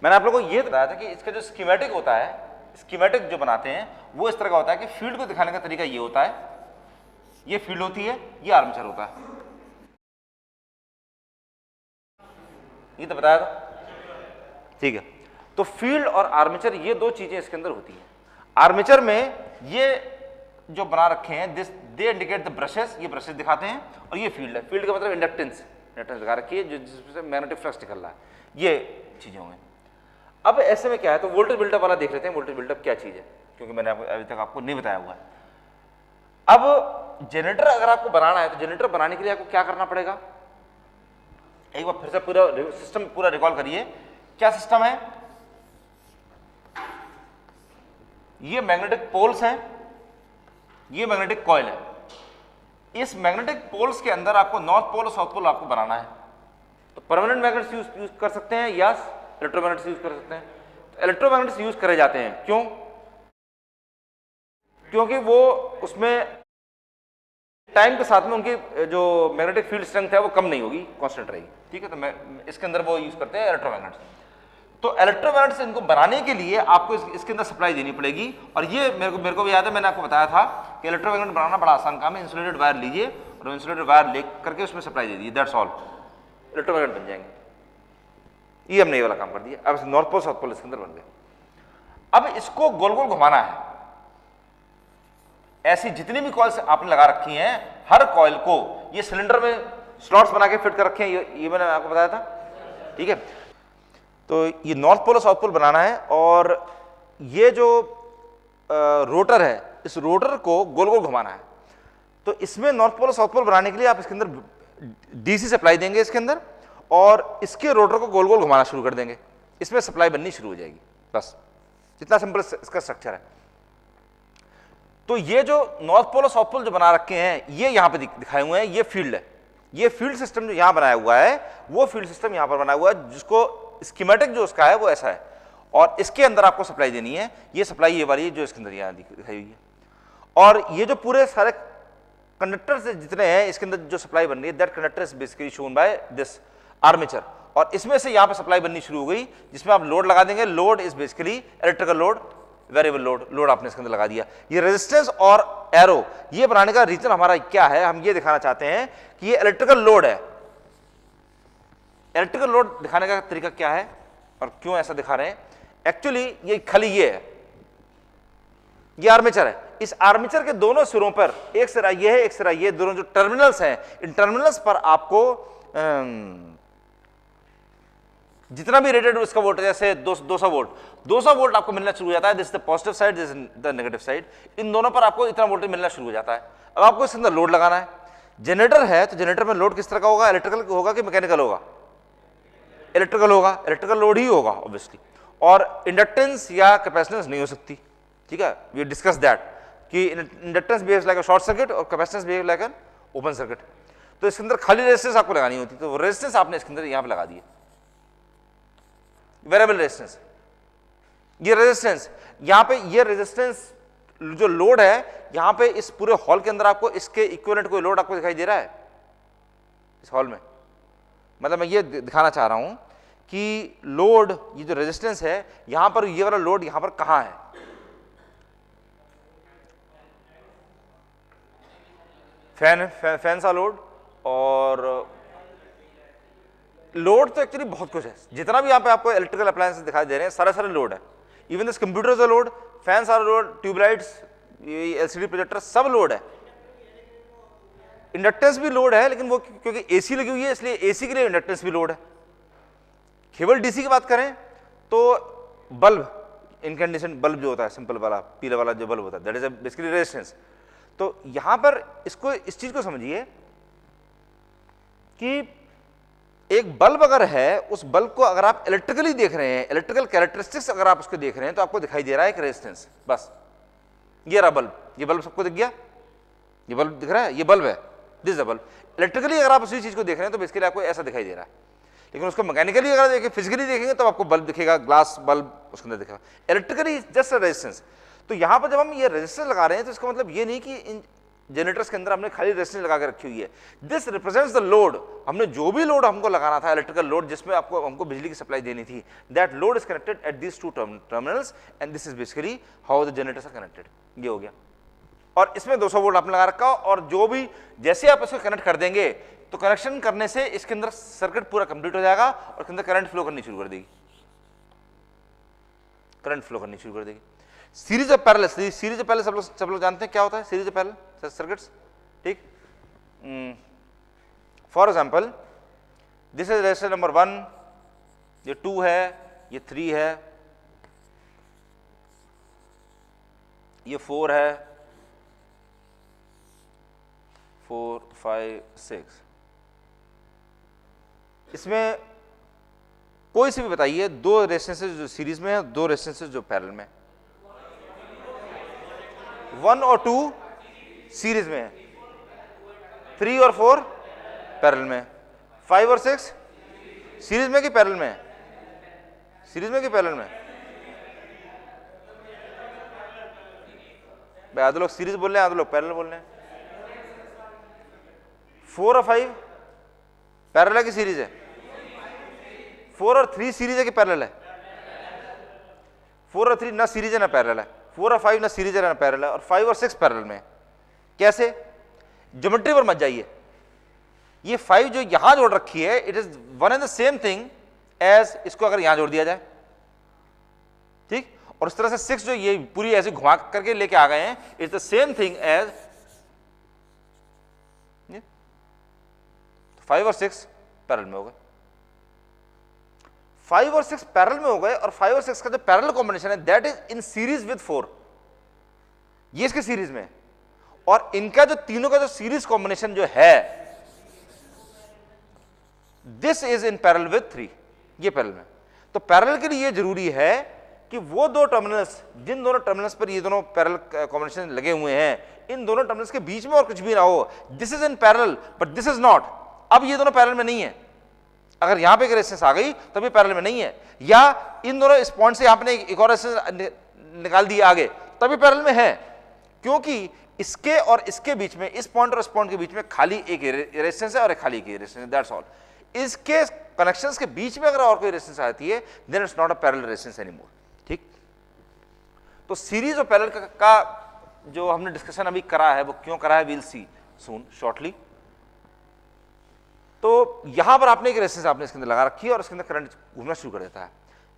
मैंने आप लोगों को ये बताया था कि इसका जो स्कीमेटिक होता है, स्कीमेटिक जो बनाते हैं वो इस तरह का होता है कि फील्ड को दिखाने का तरीका ये होता है, ये फील्ड होती है, ये आर्मेचर होता है, ये तो बताया था, ठीक है। तो फील्ड और आर्मेचर ये दो चीजें इसके अंदर होती हैं। आर्मेचर में ये जो बना रखे हैं this they indicate the brushes, ये ब्रशेस दिखाते हैं, और ये फील्ड है, फील्ड का मतलब इंडक्टेंस दिखा रखी है जिससे मैग्नेटिक फ्लक्स निकल रहा है, ये चीजें होंगे। अब ऐसे में क्या है, तो वोल्टेज बिल्डअप वाला देख लेते हैं, वोल्टेज बिल्डअप क्या चीज है, क्योंकि मैंने अभी तक आपको नहीं बताया हुआ है। अब जनरेटर अगर आपको बनाना है तो जनरेटर बनाने के लिए आपको क्या करना पड़ेगा, एक बार फिर से पूरा सिस्टम पूरा रिकॉल करिए। क्या सिस्टम है, ये मैग्नेटिक पोल्स हैं, ये मैग्नेटिक कॉइल है। इस मैग्नेटिक पोल्स के अंदर आपको नॉर्थ पोल और साउथ पोल आपको बनाना है। तो परमानेंट मैग्नेट्स यूज कर सकते हैं या इलेक्ट्रोमैग्नेट्स यूज कर सकते हैं। तो इलेक्ट्रोमैग्नेट्स यूज करे जाते हैं, क्यों, क्योंकि वो उसमें टाइम के साथ में उनकी जो मैग्नेटिक फील्ड स्ट्रेंथ है वो कम नहीं होगी, कांस्टेंट रहेगी, ठीक है। तो मैं इसके अंदर वो यूज करते हैं इलेक्ट्रोमैग्नेट्स। तो इलेक्ट्रोमैग्नेट्स इनको बनाने के लिए आपको इसके अंदर सप्लाई देनी पड़ेगी। और ये मेरे को भी याद है, मैंने आपको बताया था कि इलेक्ट्रोमैग्नेट बनाना बड़ा आसान काम है। इंसुलेटेड वायर लीजिए और इंसुलेटेड वायर ले करके उसमें सप्लाई दे दीजिए, दैट्स ऑल, इलेक्ट्रोमैग्नेट बन जाएंगे। ये हमने ये वाला काम कर दिया। अब नॉर्थ पोल साउथ पोल इसके अंदर बन गए। अब इसको गोल गोल घुमाना है। ऐसी जितनी भी कॉइल्स आपने लगा रखी हैं, हर कॉइल को ये सिलेंडर में स्लॉट्स बना के फिट कर रखे हैं, ये मैंने आपको बताया था, ठीक है। तो ये नॉर्थ पोल और साउथ पोल बनाना है, और ये जो रोटर है, इस रोटर को गोल गोल घुमाना है। तो इसमें नॉर्थ पोल और साउथ पोल बनाने के लिए आप इसके अंदर डीसी सप्लाई देंगे इसके अंदर, और इसके रोटर को गोल गोल घुमाना शुरू कर देंगे, इसमें सप्लाई बननी शुरू हो जाएगी। बस इतना सिंपल इसका स्ट्रक्चर है। तो ये जो नॉर्थ पोल और साउथ पोल जो बना रखे हैं, ये यहां पे दिखाए हुए हैं, ये फील्ड है। ये फील्ड सिस्टम जो यहां बनाया हुआ है, वो फील्ड सिस्टम यहां पर बना हुआ है, जिसको स्कीमेटिक जो उसका है वो ऐसा है, और इसके अंदर आपको सप्लाई देनी है। ये सप्लाई ये वाली जो इसके अंदर यहां दिखाई हुई है, और ये जो पूरे सारे कंडक्टर्स जितने हैं इसके अंदर जो सप्लाई बन रही है, that conductor is basically shown by this armature. और इसमें से यहां पे सप्लाई बननी शुरू हो गई, जिसमें आप लोड लगा देंगे। Load is basically electrical load, variable load आपने इसके अंदर लगा दिया। ये रेजिस्टेंस और एरो ये बनाने का रीजन हमारा क्या है, हम ये दिखाना चाहते हैं कि ये इलेक्ट्रिकल लोड है। इलेक्ट्रिकल लोड दिखाने का तरीका क्या है और क्यों ऐसा दिखा रहे हैं, एक्चुअली ये खाली ये है, ये आर्मेचर है। इस आर्मेचर के दोनों सिरों पर, एक सिरा ये है, एक सिरा ये, दोनों जो टर्मिनल्स हैं, इन टर्मिनल्स पर आपको जितना भी रेटेड इसका वोल्टेज, जैसे 200 वोल्ट, 200 वोल्ट आपको मिलना शुरू हो जाता है। This the positive side, this the negative side. इन दोनों पर आपको इतना वोल्टेज मिलना शुरू हो जाता है। अब आपको इसके अंदर लोड लगाना है। जनरेटर है तो जनरेटर में लोड किस तरह का होगा, इलेक्ट्रिकल होगा कि मैकेनिकल होगा, इलेक्ट्रिकल होगा, इलेक्ट्रिकल लोड ही होगा ऑब्वियसली। और इंडक्टेंस या कैपेसिटेंस नहीं हो सकती, ठीक है। वी डिस्कस दैट कि inductance behaves like a short circuit और capacitance behave like an open circuit. तो इसके अंदर खाली रेजिस्टेंस आपको लगानी होती, तो रेजिस्टेंस आपने इसके अंदर यहां पे लगा दिए, वेरिएबल रेजिस्टेंस। ये रेजिस्टेंस यहां पे, ये रेजिस्टेंस जो लोड है यहां पे इस पूरे हॉल के अंदर आपको इसके इक्विवेलेंट कोई लोड आपको दिखाई दे रहा है इस हॉल में। मतलब मैं ये दिखाना चाह रहा हूं कि लोड, ये जो रेजिस्टेंस है यहां पर, ये वाला लोड यहां पर कहां है, फैन सा लोड। और लोड तो एक्चुअली बहुत कुछ है, जितना भी यहां पे आपको इलेक्ट्रिकल अप्लायंसेस दिखाई दे रहे हैं सारे लोड है। Even this computers are load, fans are load, tubelights, LCD projector सब लोड है। इंडक्टेंस भी लोड है, लेकिन वो क्योंकि एसी लगी हुई है इसलिए एसी के लिए इंडक्टेंस भी लोड है। केवल डीसी की बात करें तो बल्ब, इनकैंडेसेंट बल्ब जो होता है, सिंपल वाला पीला वाला जो बल्ब होता है, दैट इज बेसिकली रेजिस्टेंस। तो यहां पर इसको, इस चीज को समझिए कि एक बल्ब अगर है, उस बल्ब को अगर आप इलेक्ट्रिकली देख रहे हैं, इलेक्ट्रिकल कैरेक्टरिस्टिक्स अगर आप उसको देख रहे हैं, तो आपको दिखाई दे रहा है एक रेजिस्टेंस। बस ये रहा बल्ब, ये बल्ब सबको दिख गया, ये बल्ब दिख रहा है, ये बल्ब है, दिस इज बल्ब। इलेक्ट्रिकली अगर आप उसी चीज को देख रहे हैं तो बेसिकली आपको ऐसा दिखाई दे रहा है। लेकिन उसको मैकेनिकली अगर देखें, फिजिकली देखेंगे तो आपको बल्ब दिखेगा, ग्लास बल्ब उसके अंदर दिखेगा। Electrically just resistance. तो यहां पर जब हम ये रेजिस्टेंस लगा रहे हैं तो इसका मतलब ये नहीं कि जनरेटर्स के अंदर हमने खाली रेजिस्टेंस लगा के रखी हुई है। दिस रिप्रेजेंट्स द लोड, हमने जो भी लोड हमको लगाना था, इलेक्ट्रिकल लोड जिसमें हमको बिजली की सप्लाई देनी थी, that load is connected at these two terminals and this is basically how the generators are connected. ये हो गया। और इसमें 200 वोल्ट आपने लगा रखा, और जो भी जैसे आप इसको कनेक्ट कर देंगे तो कनेक्शन करने से इसके अंदर सर्किट पूरा कंप्लीट हो जाएगा और इसके अंदर करंट फ्लो करनी शुरू कर देगी, करंट फ्लो करनी शुरू कर देगी। Series of parallel, series of parallel सब लोग जानते हैं क्या होता है सीरीज ऑफ पैरेलल सर्किट्स, ठीक। For example this is resistor number 1, ये 2 है, ये 3 है, ये 4 है, 4 5 6। इसमें कोई से भी बताइए 2 रेजिस्टेंसेस जो सीरीज में है, 2 रेजिस्टेंसेस जो पैरेलल में। 1 और 2 सीरीज में है, 3 और 4 पैरेलल में, 5 और 6 सीरीज में कि पैरेलल में? सीरीज में कि पैरेलल में? भाई आधे लोग सीरीज बोल रहे हैं, आधे लोग पैरेलल बोल रहे हैं। 4 और 5 पैरेलल है कि सीरीज है? 4 और 3 सीरीज है कि पैरेलल है? 4 और 3 ना सीरीज है ना पैरेलल है। 4 और 5 ना सीरीज है ना पैरेलल है, और 5 और 6 पैरेलल में। कैसे? ज्योमेट्री पर मत जाइए। ये 5 जो यहां जोड़ रखी है, it is one and the same thing as इसको अगर यहां जोड़ दिया जाए, ठीक। और इस तरह से 6 जो ये पूरी ऐसे घुमा करके लेके आ गए हैं, it's the same thing as 5 और 6 पैरेलल में हो गए। 5 और 6 पैरेलल में हो गए, और 5 और 6 का जो पैरेलल कॉम्बिनेशन है that is in series with 4, ये इसके सीरीज में। और इनका जो तीनों का जो सीरीज कॉम्बिनेशन जो है, this is in parallel with 3, ये पैरेलल में। तो पैरेलल के लिए ये जरूरी है कि वो 2 टर्मिनल्स, जिन दोनों टर्मिनल्स पर ये दोनों पैरेलल कॉम्बिनेशन लगे हुए हैं, इन दोनों टर्मिनल्स के बीच में और कुछ भी ना हो। This is in parallel but this is not. अब ये दोनों पैरेलल में नहीं है। अगर यहां पे एक रेजिस्टेंस आ गई तब ये पैरेलल में नहीं है, या इन दोनों इस पॉइंट से यहां पे एक और रेजिस्टेंस निकाल दिया आगे, तब ये पैरेलल में है, क्योंकि इसके और इसके बीच में, इस पॉइंट और इस पॉइंट के बीच में खाली एक रेजिस्टेंस है और एक खाली एक रेजिस्टेंस है, दैट्स ऑल। इसके कनेक्शंस के बीच में अगर और कोई रेजिस्टेंस आती है, then it's not a parallel resistance anymore, ठीक। तो सीरीज और पैरेलल का जो हमने डिस्कशन अभी करा है, वो क्यों करा है, वील सी सून शॉर्टली। तो यहां पर आपने एक रेजिस्टेंस आपने इसके अंदर लगा रखी है और इसके अंदर करंट घूमना शुरू कर देता है।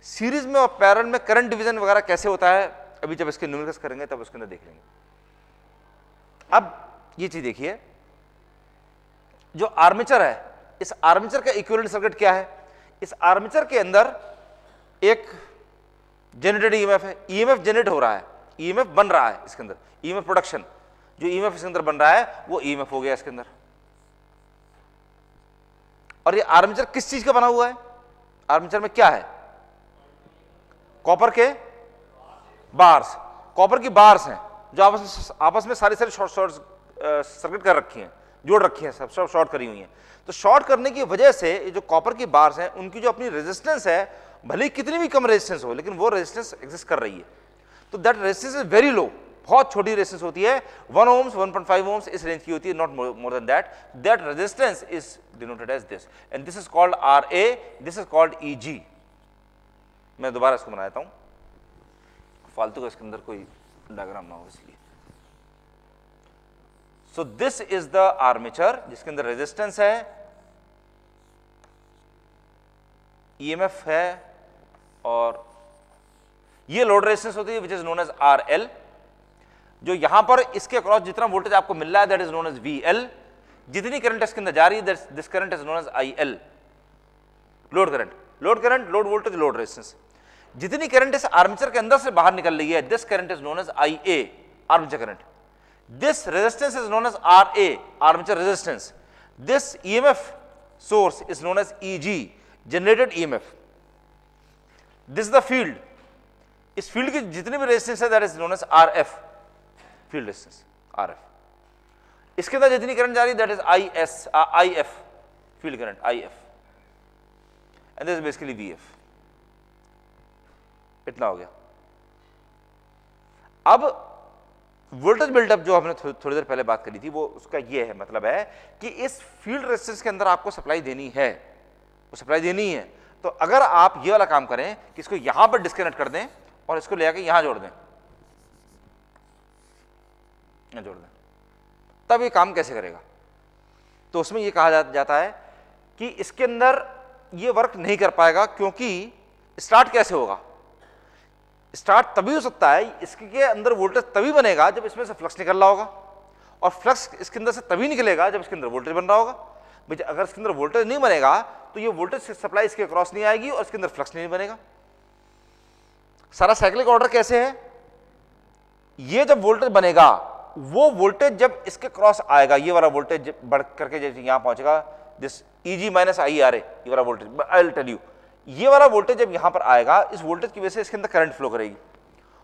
सीरीज में और पैरेलल में करंट डिवीजन वगैरह कैसे होता है, अभी जब इसके न्यूमेरिकल्स करेंगे तब उसके अंदर देख लेंगे। अब ये चीज देखिए, जो आर्मेचर है, इस आर्मेचर का इक्विवेलेंट सर्किट क्या है? इस आर्मेचर के अंदर एक जनरेटेड ईएमएफ है, ईएमएफ जनरेट हो रहा है, ईएमएफ बन रहा है इसके अंदर, ईएमएफ प्रोडक्शन, जो ईएमएफ इसके अंदर बन रहा है वो ईएमएफ हो गया इसके अंदर। और ये आर्मेचर किस चीज का बना हुआ है? आर्मेचर में क्या है? कॉपर के बार्स, कॉपर की बार्स हैं जो आपस में सारी शॉर्ट सर्किट कर रखी हैं, जोड़ रखी हैं, सब शॉर्ट करी हुई हैं। तो शॉर्ट करने की वजह से ये जो कॉपर की बार्स हैं, उनकी जो अपनी रेजिस्टेंस है, भले ही कितनी भी कम रेजिस्टेंस हो, लेकिन वो रेजिस्टेंस एग्जिस्ट कर रही है। तो that resistance is very low, बहुत छोटी रेजिस्टेंस होती है, 1 ohms 1.5 ohms इस रेंज की होती है, not more than that. That resistance is denoted as this, and this is called RA, this is called EG। मैं दोबारा इसको बना देता हूं, फालतू का इसके अंदर कोई डायग्राम ना हो इसलिए। सो दिस इज द आर्मेचर, जिसके अंदर रेजिस्टेंस है, ईएमएफ है, और ये लोड रेजिस्टेंस होती है which is known as RL। जो यहां पर इसके अक्रॉस जितना वोल्टेज आपको मिल रहा है that is known as VL। जितनी करंट इसके अंदर जा रही है this current is known as IL, load current, load voltage, load resistance. जितनी करंट इस आर्मेचर के अंदर से बाहर निकल रही है, this current is known as IA, armature current. This resistance is known as RA, armature resistance. This EMF source is known as EG, generated EMF। This the field, इस फील्ड की जितनी भी रेजिस्टेंस है that is known as RF, field resistance RF। इसके अंदर जितनी current जा रही है that is IF, field current IF, and this is basically VF। इतना हो गया। अब वोल्टेज बिल्डअप जो हमने थोड़ी देर पहले बात करी थी, वो उसका ये है, मतलब है कि इस फील्ड रेजिस्टेंस के अंदर आपको सप्लाई देनी है, वो सप्लाई देनी है। तो अगर आप ये वाला काम करें कि इसको यहां पर डिस्कनेक्ट कर दें और इसको ले आके यहां जोड़ दें, जोड़ दें, तब ये काम कैसे करेगा? तो उसमें ये कहा जाता है कि इसके अंदर ये वर्क नहीं कर पाएगा, क्योंकि स्टार्ट कैसे होगा? स्टार्ट तभी हो सकता है, इसके अंदर वोल्टेज तभी बनेगा जब इसमें से फ्लक्स निकल रहा होगा, और फ्लक्स इसके अंदर से तभी निकलेगा जब इसके अंदर वोल्टेज बन रहा होगा। भाई अगर इसके अंदर वोल्टेज नहीं बनेगा तो ये वोल्टेज सप्लाई इसके क्रॉस नहीं आएगी और इसके अंदर फ्लक्स नहीं बनेगा। सारा साइक्लिक ऑर्डर कैसे है? ये जब वोल्टेज बनेगा, वो वोल्टेज जब इसके क्रॉस आएगा, ये वाला वोल्टेज बढ़ करके जैसे यहां पहुंचेगा, दिस Eg माइनस IRA, ये वाला voltage, I will tell you, ये वाला वोल्टेज जब यहां पर आएगा, इस वोल्टेज की वजह से इसके अंदर करंट फ्लो करेगी।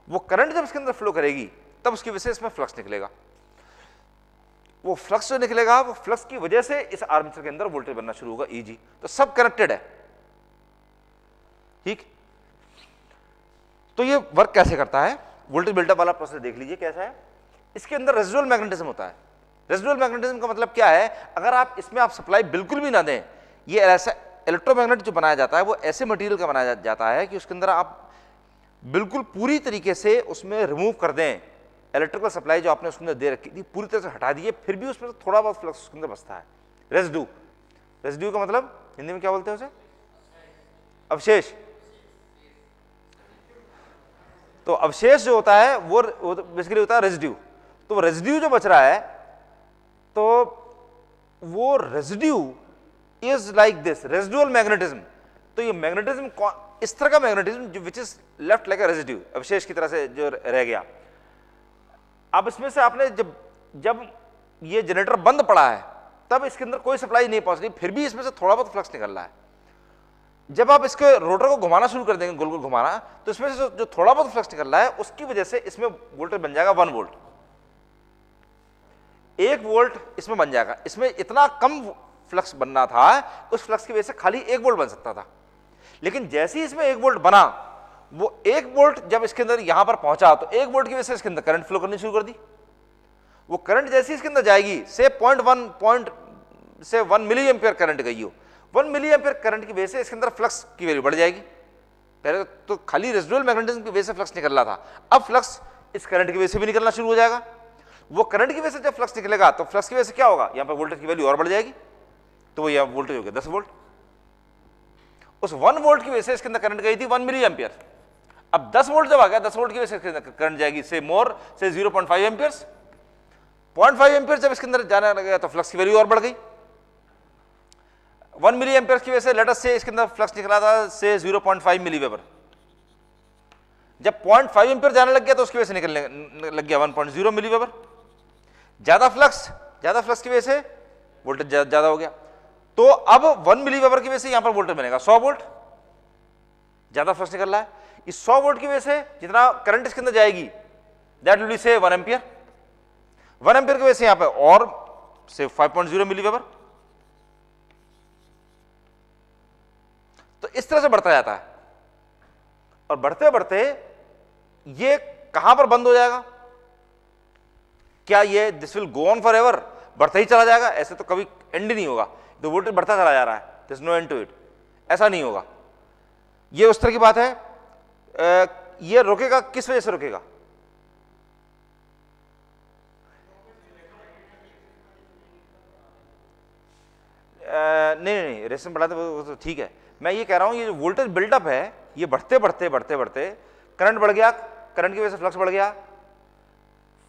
वो करंट जब इसके अंदर फ्लो करेगी तब उसकी वजह से इसमें फ्लक्स निकलेगा। वो फ्लक्स जो निकलेगा, वो फ्लक्स की वजह से इस आर्मेचर के अंदर वोल्टेज बनना शुरू होगा, Eg। तो सब कनेक्टेड है, ठीक। तो ये वर्क कैसे करता है? वोल्टेज बिल्डअप वाला प्रोसेस देख लीजिए कैसा है। इसके अंदर रेजिडुअल मैग्नेटिज्म होता है। रेजिडुअल मैग्नेटिज्म का मतलब क्या है? अगर आप इसमें आप सप्लाई बिल्कुल भी ना दें, ये ऐसा इलेक्ट्रोमैग्नेट जो बनाया जाता है वो ऐसे मटेरियल का बनाया जाता है कि उसके अंदर आप बिल्कुल पूरी तरीके से उसमें रिमूव कर दें, इलेक्ट्रिकल सप्लाई जो आपने उसके अंदर दे रखी थी पूरी तरह से हटा दिए, फिर भी उसमें थोड़ा बहुत फ्लक्स उसके अंदर बचता है। रेजिड्यू, रेजिड्यू का मतलब हिंदी में क्या बोलते हैं उसे? अवशेष। तो अवशेष जो होता है वो बेसिकली होता है रेजिड्यू। तो रेजिड्यू जो बच रहा है, तो वो residue is like this residual magnetism. तो ये मैग्नेटिज्म इस तरह का मैग्नेटिज्म जो which is left like a residue, अवशेष की तरह से जो रह गया। अब इसमें से आपने जब ये जनरेटर बंद पड़ा है तब इसके अंदर कोई सप्लाई नहीं पहुंच रही, फिर भी इसमें से थोड़ा बहुत फ्लक्स निकल रहा है। जब आप इसके रोटर को घुमाना शुरू कर देंगे, गोल गोल घुमाना, तो इसमें से जो थोड़ा बहुत फ्लक्स निकल रहा है उसकी वजह से इसमें वोल्टेज बन जाएगा 1 वोल्ट। 1 वोल्ट इसमें बन जाएगा। इसमें इतना कम फ्लक्स बनना था, उस फ्लक्स की वजह से खाली 1 वोल्ट बन सकता था। लेकिन जैसे ही इसमें 1 वोल्ट बना, वो 1 वोल्ट जब इसके अंदर यहां पर पहुंचा तो 1 वोल्ट की वजह से इसके अंदर करंट फ्लो करनी शुरू कर दी। वो करंट जैसे इसके अंदर जाएगी, से 1 मिली एम्पियर करंट गई हो, 1 मिली एम्पियर करंट की वजह से इसके अंदर फ्लक्स की वैल्यू बढ़ जाएगी। पहले तो खाली रेजिडुअल मैग्नेटिज्म की वजह से फ्लक्स निकल रहा था, अब फ्लक्स इस करंट की वजह से भी निकलना शुरू हो जाएगा। वो करंट की वजह से जब फ्लक्स निकलेगा तो फ्लक्स की वजह से क्या होगा? यहां पर वोल्टेज की वैल्यू और बढ़ जाएगी, तो वो यह वोल्टेज हो गया 10 वोल्ट। उस 1 वोल्ट की वजह से इसके अंदर करंट गई थी 1 मिली एम्पियर। अब 10 वोल्ट जब आ गया, 10 वोल्ट की वजह से इसके अंदर करंट जाएगी से 0.5 एम्पियर्स। 0.5 एम्पियर जब इसके अंदर जाने लगा तो फ्लक्स की वैल्यू और बढ़ गई। 1 मिली एम्पियर की वजह से लेट अस से इसके अंदर फ्लक्स निकला था से 0.5 मिली वेबर। जब 0.5 एम्पियर जाने लग गया तो उसकी वजह से निकलने लग गया 1.0 मिली वेबर। ज्यादा फ्लक्स की वजह से वोल्टेज ज्यादा हो गया, तो अब 1 मिली वेबर की वजह से यहां पर वोल्टेज बनेगा 100 वोल्ट। ज्यादा फ्लक्स निकल रहा है, इस 100 वोल्ट की वजह से जितना करंट इसके अंदर जाएगी दैट विल बी से 1 एम्पियर। 1 एम्पियर की वजह से यहां पर और से 5.0 मिली वेबर। तो इस तरह से बढ़ता जाता है, और बढ़ते बढ़ते ये कहां पर बंद हो जाएगा? क्या ये this will go on for ever, बढ़ता ही चला जाएगा? ऐसे तो कभी एंड नहीं होगा, तो वोल्टेज बढ़ता चला जा रहा है, there is no end to it. ऐसा नहीं होगा, ये उस तरह की बात है। ये रुकेगा, किस वजह से रुकेगा? नहीं रेजिस्टेंस बढ़ाते वो तो ठीक है, मैं ये कह रहा हूं ये जो वोल्टेज बिल्डअप है ये बढ़ते बढ़ते करंट बढ़ गया, करंट की वजह से फ्लक्स बढ़ गया,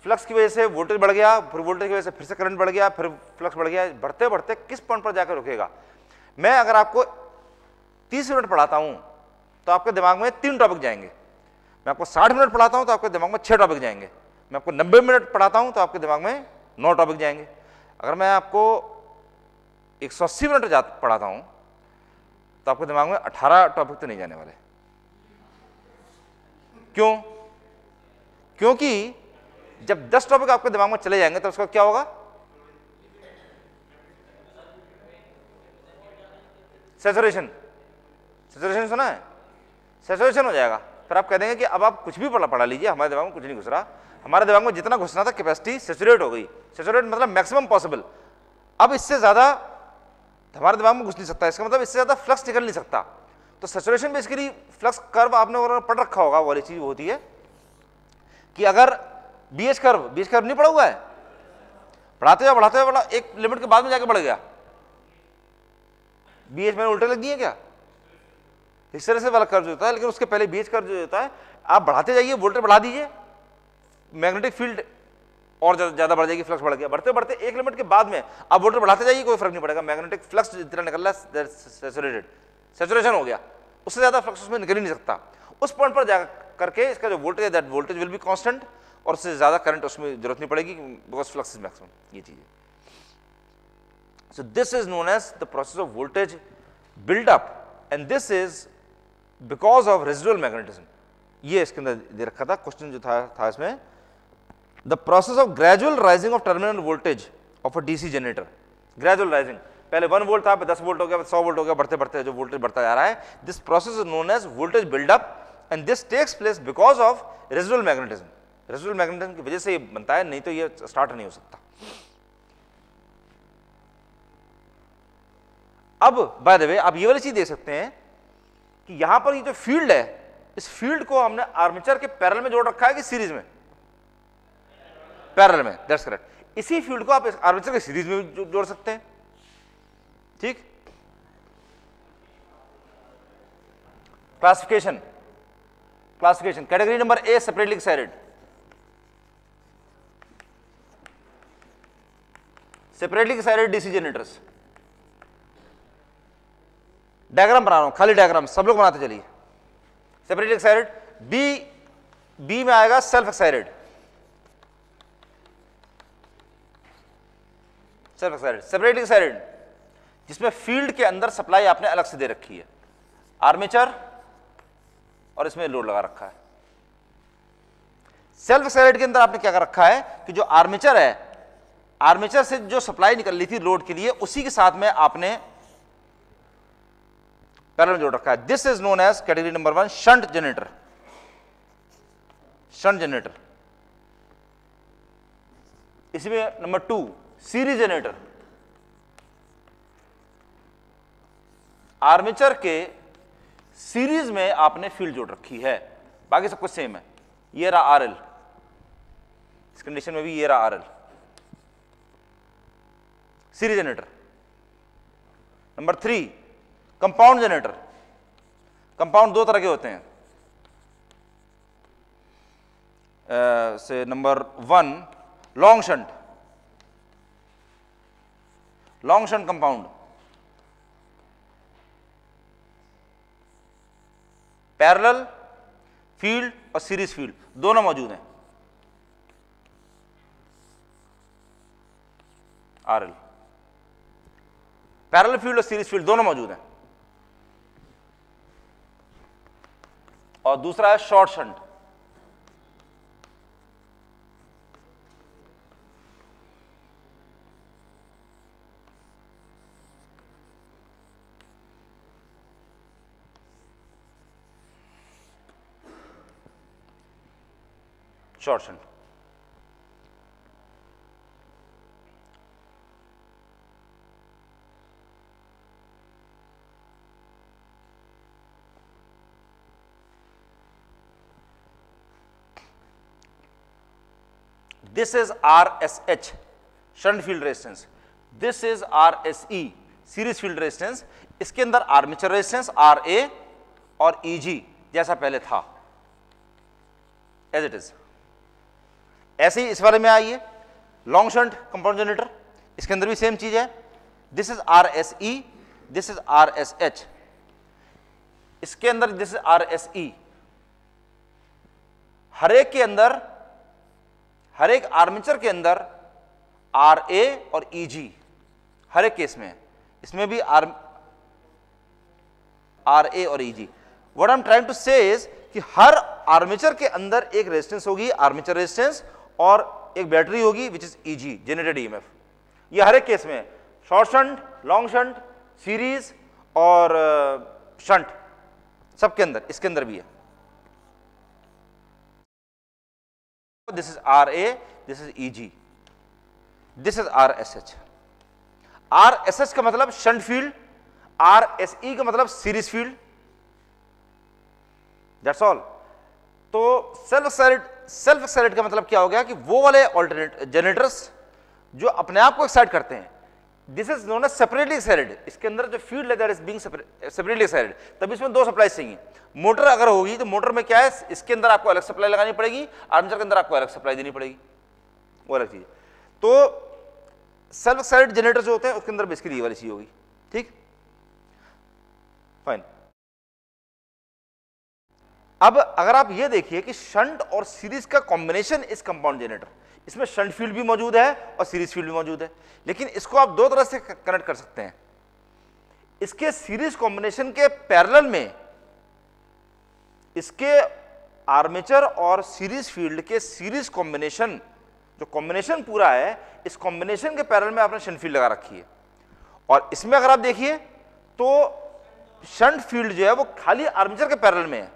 फ्लक्स की वजह से वोल्टेज बढ़ गया, फिर वोल्टेज की वजह से फिर से करंट बढ़ गया, फिर फ्लक्स बढ़ गया। बढ़ते बढ़ते किस पॉइंट पर जाकर रुकेगा? मैं अगर आपको 30 मिनट पढ़ाता हूं तो आपके दिमाग में 3 टॉपिक जाएंगे। मैं आपको 60 मिनट पढ़ाता हूं तो आपके दिमाग में 6 टॉपिक जाएंगे। मैं आपको 90 मिनट पढ़ाता हूं तो आपके दिमाग में 9 टॉपिक जाएंगे। अगर मैं आपको 180 मिनट पढ़ाता हूं तो आपके दिमाग में 18 टॉपिक तो नहीं जाने वाले। क्यों? क्योंकि जब 10 टॉपिक आपके दिमाग में चले जाएंगे तो उसका क्या होगा? सैचुरेशन सुना है? सैचुरेशन हो जाएगा। फिर आप कह देंगे कि अब आप कुछ भी पढ़ा लीजिए, हमारे दिमाग में कुछ नहीं घुस रहा, हमारे दिमाग में जितना घुसना था कैपेसिटी सैचुरेट हो गई, सैचुरेट मतलब मैक्सिमम पॉसिबल। अब इससे ज्यादा हमारे दिमाग में घुस नहीं सकता, इसका मतलब इससे ज्यादा फ्लक्स निकल नहीं सकता। तो सैचुरेशन बेसिकली फ्लक्स कर्व आपने पढ़ रखा होगा, वाली चीज होती है कि अगर बीएच कर्व नहीं पड़ा हुआ है, बढ़ाते हुए बढ़ा एक लिमिट के बाद में जाके बढ़ गया, बीएच मैंने उल्टे लग दिए क्या, इस तरह से वाला कर्व जो होता है, लेकिन उसके पहले बीएच कर्व जो होता है, आप बढ़ाते जाइए, वोल्टेज बढ़ा दीजिए, मैग्नेटिक फील्ड और ज्यादा बढ़ जाएगी, फ्लक्स बढ़ गया, बढ़ते बढ़ते एक लिमिट के बाद में आप वोल्टेज बढ़ाते जाइए, कोई फर्क नहीं पड़ेगा, मैग्नेटिक फ्लक्स जितना निकल रहा है सैचुरेशन हो गया, उससे ज्यादा फ्लक्स उसमें निकल ही नहीं सकता। उस पॉइंट पर जा करके इसका जो वोल्टेज है that voltage will be constant, और उससे ज्यादा करंट उसमें जरूरत नहीं पड़ेगी, बिकॉज फ्लक्स इज मैक्सिमम, ये चीज है। So this is known as the process of voltage buildup, and this is because of residual magnetism. ये इसके अंदर दे रखा था, क्वेश्चन जो था इसमें, the process of gradual rising of terminal voltage of a DC generator. Gradual rising, पहले 1 volt था, 10 वोल्ट हो गया, 100 वोल्ट हो गया, बढ़ते बढ़ते जो वोल्टेज बढ़ता जा रहा है, this process is known as voltage buildup, and this takes place because of residual magnetism. Residual magnetism की वजह से ये बनता है, नहीं तो ये स्टार्ट नहीं हो सकता। अब बाय द वे आप ये वाली चीज देख सकते हैं कि यहां पर ये जो फील्ड है, इस फील्ड को हमने आर्मेचर के पैरेलल में जोड़ रखा है कि सीरीज में, पैरेलल में, दैट्स करेक्ट। इसी फील्ड को आप आर्मेचर के सीरीज में जोड़ सकते हैं, ठीक। Classification category number A, separately excited, DC generators. Diagram बना रहा हूं, खाली डायग्राम, सब लोग बनाते चलिए। सेपरेटली एक्साइटेड, बी में आएगा सेल्फ एक्साइटेड, सेपरेटली एक्साइटेड जिसमें फील्ड के अंदर सप्लाई आपने अलग से दे रखी है, आर्मेचर और इसमें लोड लगा रखा है। सेल्फ एक्साइटेड के अंदर आपने क्या कर रखा है कि जो आर्मेचर है, आर्मेचर से जो सप्लाई निकल रही थी लोड के लिए, उसी के साथ में आपने पैरेलल में जोड़ रखा है। This is known as category number 1 shunt generator. इसमें नंबर 2 सीरीज जनरेटर, आर्मेचर के सीरीज में आपने फील्ड जोड़ रखी है, बाकी सब कुछ सेम है। ये रहा आरएल, इस कंडीशन में भी ये रहा RL, series generator. Number 3 compound generator. Compound 2 तरह के होते हैं, से number 1 long shunt compound, parallel field और सीरीज फील्ड दोनों मौजूद हैं। आरएल, पैरेलल फील्ड और सीरीज फील्ड दोनों मौजूद हैं। और दूसरा है short shunt. Short shunt This is RSH, shunt field resistance. This is RSE, series field resistance. इसके अंदर आर्मेचर रेजिस्टेंस RA और EG जैसा पहले था, एज इट इज। ऐसे ही इस वाले में आइए, लॉन्ग शंट कंपाउंड जनरेटर, इसके अंदर भी सेम चीज है। This is RSE, this is RSH, इसके अंदर दिस इज RSE। हर एक के अंदर, हर एक आर्मेचर के अंदर RA और EG हर एक केस में है, इसमें भी RA और EG। What I am trying to say is कि हर आर्मेचर के अंदर एक रेजिस्टेंस होगी, आर्मेचर रेजिस्टेंस, और एक बैटरी होगी which is EG, generated EMF। ये हर एक केस में है, short shunt, long shunt, series और शंट, सबके अंदर, इसके अंदर भी है। This is R A, this is E G, this is R S H. R S H का मतलब shunt field, R S E का मतलब सीरीज फील्ड, दैट्स ऑल। तो सेल्फ एक्साइटेड का मतलब क्या हो गया कि वो वाले ऑल्टरनेट जनरेटर्स जो अपने आप को एक्साइट करते हैं, this is known as separately excited. इसके अंदर जो फील्ड है that is being separately excited, तब इसमें दो सप्लाई चाहिए। मोटर अगर होगी तो मोटर में क्या है, इसके अंदर आपको अलग सप्लाई लगानी पड़ेगी, आर्मेचर के अंदर आपको अलग सप्लाई देनी पड़ेगी, वो अलग चीज। तो सेल्फ एक्साइटेड जनरेटर जो होते हैं उसके अंदर बेसिकली ये वाली चीज होगी, ठीक, फाइन। अब अगर आप ये देखिए कि शंट और सीरीज का कॉम्बिनेशन इस कंपाउंड जनरेटर, इसमें शंट फील्ड भी मौजूद है और सीरीज फील्ड भी मौजूद है, लेकिन इसको आप दो तरह से कनेक्ट कर सकते हैं। इसके सीरीज कॉम्बिनेशन के पैरेलल में इसके आर्मेचर और सीरीज फील्ड के सीरीज कॉम्बिनेशन, जो कॉम्बिनेशन पूरा है, इस कॉम्बिनेशन के पैरेलल में आपने शंट फील्ड लगा रखी है। और इसमें अगर आप देखिए तो शंट फील्ड जो है वो खाली आर्मेचर के पैरेलल में है,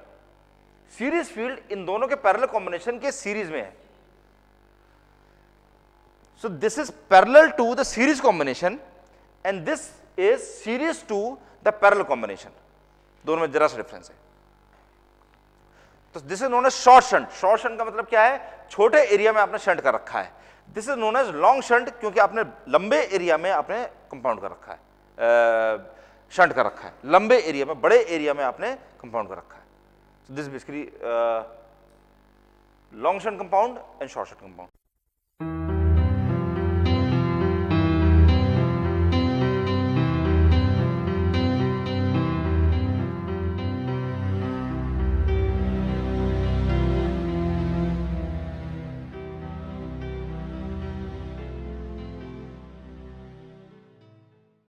सीरीज फील्ड इन दोनों के पैरेलल कॉम्बिनेशन के सीरीज में है। So this is parallel to the series combination and this is series to the parallel combination, दोनों में जरा सा डिफरेंस है। तो this is known as short shunt. Short shunt का मतलब क्या है, छोटे एरिया में आपने शंट कर रखा है। This is known as long shunt, क्योंकि आपने लंबे एरिया में आपने कंपाउंड कर रखा है, शंट कर रखा है, लंबे एरिया में, बड़े एरिया में आपने कंपाउंड कर रखा है। This basically long shunt compound and short shunt compound.